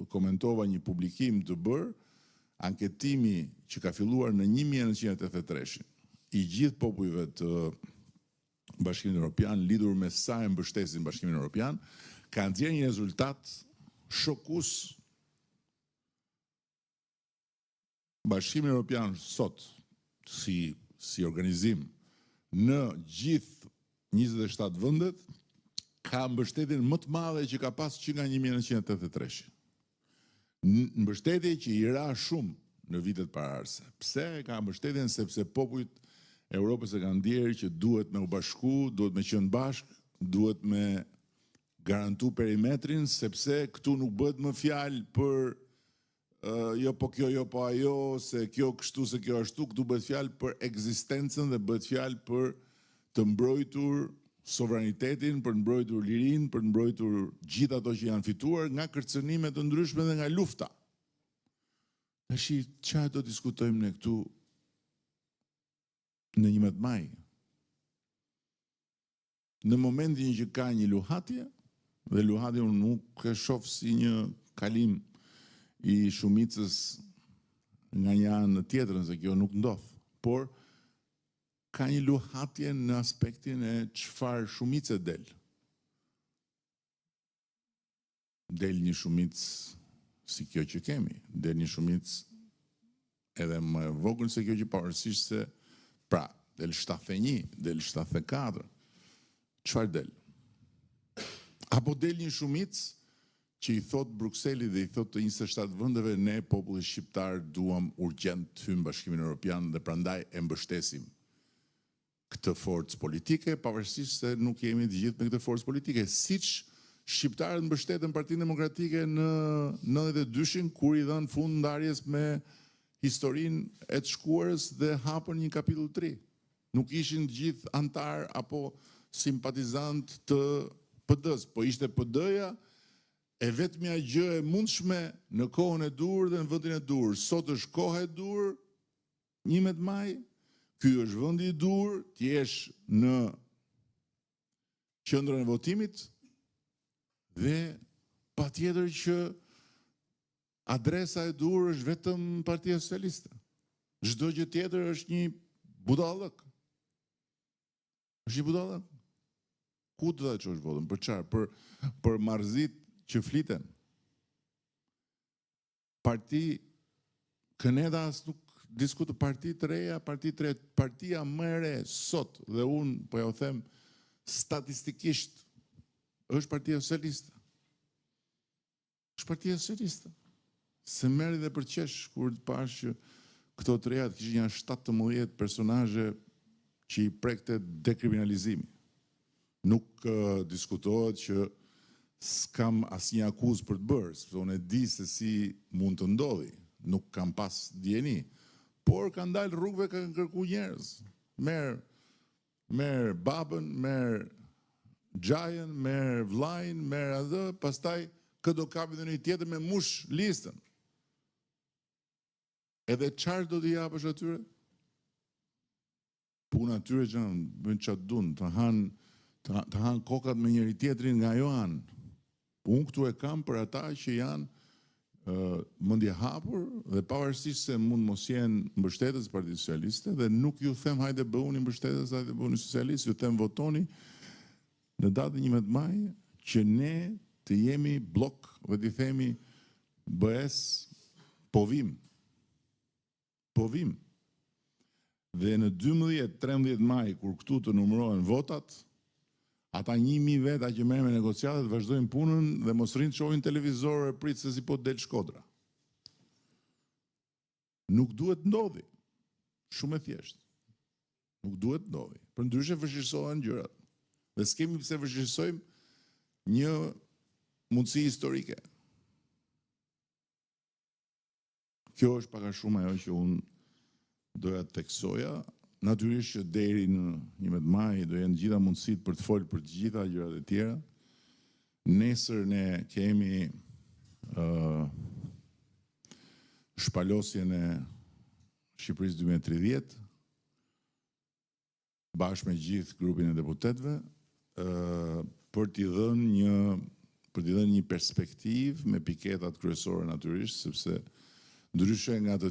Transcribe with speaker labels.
Speaker 1: komentova një publikim të bërë, anketimi që ka filluar në 1983 i gjithë popujve të Bashkimit Evropian lidhur me sa e mbështesin Bashkimin Evropian, ka nxjerrë një rezultat shokues. Bashkimi Evropian sot si organizim në gjithë 27 vendet ka mbështetjen më të madhe që ka pas që nga 1983. Mbështetje që i ra shumë në vitet paraardhëse. Pse ka mbështetjen? Sepse popujt e Europës e kanë ndjerë që duhet me u bashku, duhet me qenë bashk, duhet me garantu perimetrin, sepse këtu nuk bëhet më fjalë për jo po kjo, jo po ajo, se kjo kështu, se kjo ashtu, këtu bëhet fjalë për ekzistencën dhe bëhet fjalë për të mbrojtur sovranitetin, për të mbrojtur lirinë, për të mbrojtur gjithë ato që janë fituar nga kërcënime të ndryshme dhe nga lufta. Tashi çfarë do diskutojmë ne këtu në 11 maj? Në momentin që ka një luhatje, dhe luhatje unë nuk e shoh si një kalim i shumicës nga një anë tjetrën, se kjo nuk ndodh, por ka një luhatje në aspektin e çfarë shumice del. Del një shumicë si kjo që kemi, del një shumicë edhe më e vogël se kjo që pavarësisht se pra, del 71, del 74, çfarë del? Apo del një shumicë që i thot Brukseli dhe i thot të 27 vendeve, ne populli shqiptar duam urgjent të hyjmë Bashkimin Evropian dhe prandaj e mbështesim këtë forcë politike, pavarësisht se nuk jemi të gjithë me këtë forcë politike, siç shqiptarët mbështetën Partinë Demokratike në 92-shin kur i dhanë fund ndarjes me historinë e të shkuarës dhe hapën një kapitull 3. Nuk ishin të gjithë antar apo simpatizant të PD-s, po ishte PD-ja e vetmja gjë e mundshme në kohën e dur dhe në vendin e dur. Sot është koha e dur, 11 maj, ky është vendi i dur, ti jesh në qendrën e votimit dhe patjetër që adresa e dur është vetëm Partia Socialiste. Çdo gjë tjetër është një budallëk. Është një budallëk. Ku do ta çosh votën? Për çfarë? Për marrëzit që fliten. Këneda as nuk diskutë parti të reja, partia më e re sot, dhe unë po ja u them statistikisht, është Partia Socialiste. Është Partia Socialiste. Se merri dhe për qesh kur të pash që këto të reja kishin janë 17 personazhe që i prekte dekriminalizimi. Nuk diskutohet që s'kam asnjë akuzë për të bërë, sepse unë e di se si mund të ndodhi. Nuk kam pas dieni. Por kanë dalë rrugëve, kanë kërku njerëz. Merë babën, merë gjajën, merë vllajën, merë atë, pastaj këdo kapi dhe një tjetër me mush listën. Edhe çfarë do t'i japësh atyre? Puna atyre që bëjnë çfarë duan, të hanë kokat me njëri tjetrin nga ajo anë. Unë këtu e kam për ata që janë mendje hapur dhe pavarësisht se mund mos jenë mbështetës Partisë Socialiste dhe nuk ju them hajde bëuni mbështetës, hajde bëuni socialistë, ju them votoni në datën 11 maj që ne të jemi blok dhe t'i themi BE-s povim. Povim. Dhe në 12-13 maj kur këtu të numërohen votat, ata 1000 veta që merren me negociatat vazhdojnë punën dhe mos rrinë të shohin televizor e prit se si po del Shkodra. Nuk duhet ndodhi. Shumë e thjeshtë. Nuk duhet ndodhi. Përndryshe vështirësohen gjërat. Dhe s'kemi pse vështirësojmë një mundësi historike. Kjo është pak a shumë ajo që unë doja të theksoja. Natyrisht që deri në 11 maj do jenë gjitha mundësitë për të folur për të gjitha gjërat e tjera. Nesër ne kemi shpalosjen e Shqipërisë 2030 bashkë me gjithë grupin e deputetëve për t'i dhënë një për t'i dhënë një perspektivë me piketat kryesore natyrisht, sepse ndryshe nga të